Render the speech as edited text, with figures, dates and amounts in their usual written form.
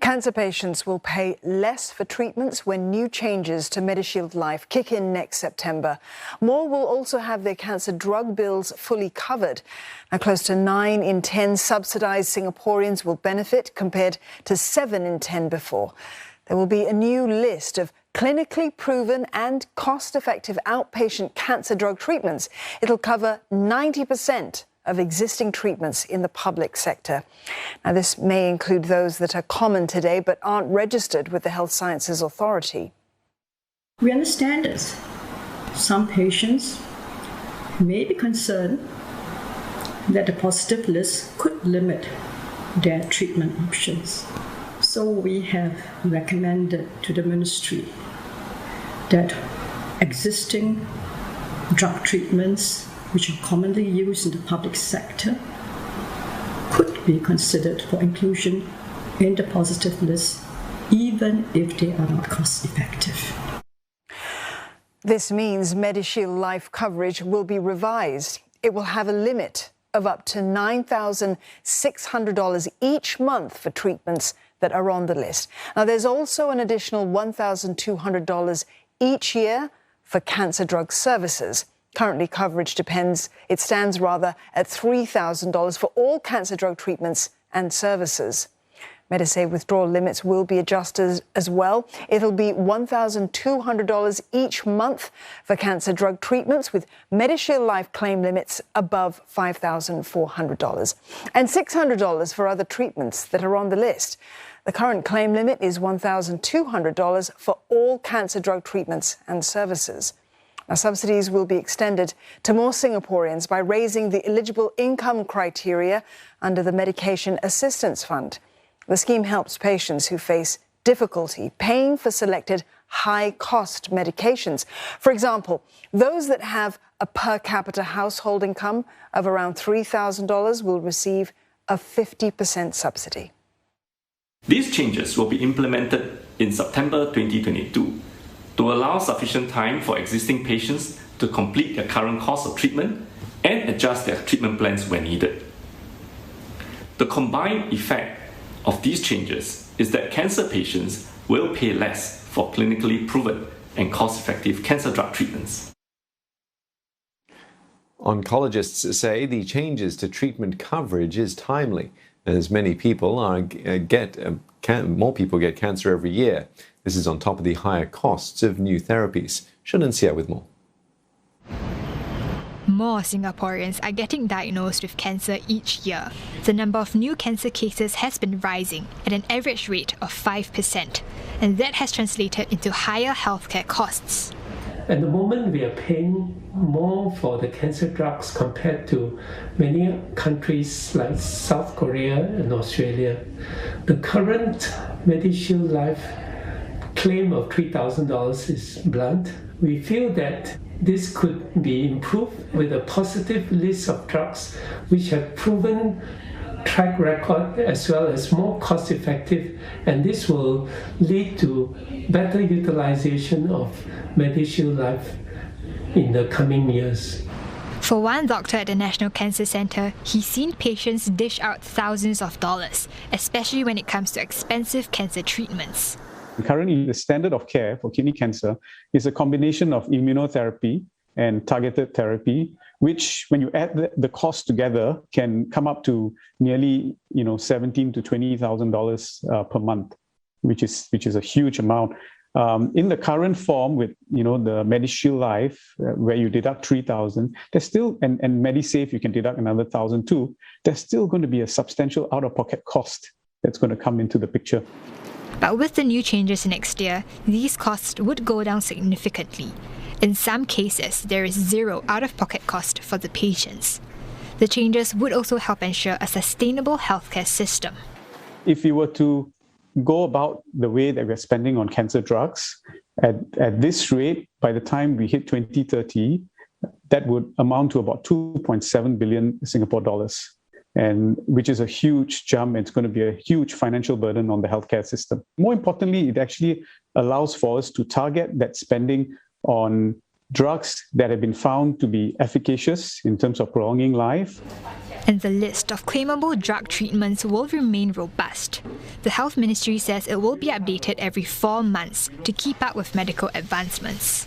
Cancer patients will pay less for treatments when new changes to MediShield Life kick in next September. More will also have their cancer drug bills fully covered. Now, close to 9 in 10 subsidised Singaporeans will benefit compared to 7 in 10 before. There will be a new list of clinically proven and cost-effective outpatient cancer drug treatments. It'll cover 90% of existing treatments in the public sector. Now, this may include those that are common today but aren't registered with the Health Sciences Authority. We understand this. Some patients may be concerned that the positive list could limit their treatment options. So we have recommended to the Ministry that existing drug treatments which are commonly used in the public sector could be considered for inclusion in the positive list, even if they are not cost-effective. This means MediShield Life coverage will be revised. It will have a limit of up to $9,600 each month for treatments that are on the list. Now, there's also an additional $1,200 each year for cancer drug services. Currently, coverage stands at $3,000 for all cancer drug treatments and services. MediSave withdrawal limits will be adjusted as well. It'll be $1,200 each month for cancer drug treatments, with MediShield Life claim limits above $5,400 and $600 for other treatments that are on the list. The current claim limit is $1,200 for all cancer drug treatments and services. Now, subsidies will be extended to more Singaporeans by raising the eligible income criteria under the Medication Assistance Fund. The scheme helps patients who face difficulty paying for selected high-cost medications. For example, those that have a per capita household income of around $3,000 will receive a 50% subsidy. These changes will be implemented in September 2022 to allow sufficient time for existing patients to complete their current course of treatment and adjust their treatment plans when needed. The combined effect of these changes is that cancer patients will pay less for clinically proven and cost-effective cancer drug treatments. Oncologists say the changes to treatment coverage is timely, as many people more people get cancer every year. This is on top of the higher costs of new therapies. Shanansia with more. More Singaporeans are getting diagnosed with cancer each year. The number of new cancer cases has been rising at an average rate of 5%, and that has translated into higher healthcare costs. At the moment, we are paying more for the cancer drugs compared to many countries like South Korea and Australia. The current MediShield Life claim of $3,000 is blunt. We feel that this could be improved with a positive list of drugs which have proven track record as well as more cost effective, and this will lead to better utilization of MediShield Life in the coming years. For one doctor at the National Cancer Centre, he's seen patients dish out thousands of dollars, especially when it comes to expensive cancer treatments. Currently, the standard of care for kidney cancer is a combination of immunotherapy and targeted therapy, which, when you add the cost together, can come up to nearly $17,000 to $20,000 per month, which is a huge amount. In the current form with the MediShield Life, where you deduct $3,000, there's still and MediSave you can deduct another $1,000 too. There's still going to be a substantial out-of-pocket cost that's going to come into the picture. But with the new changes next year, these costs would go down significantly. In some cases, there is zero out-of-pocket cost for the patients. The changes would also help ensure a sustainable healthcare system. If we were to go about the way that we're spending on cancer drugs, at this rate, by the time we hit 2030, that would amount to about 2.7 billion Singapore dollars. And which is a huge jump. It's going to be a huge financial burden on the healthcare system. More importantly, it actually allows for us to target that spending on drugs that have been found to be efficacious in terms of prolonging life. And the list of claimable drug treatments will remain robust. The Health Ministry says it will be updated every 4 months to keep up with medical advancements.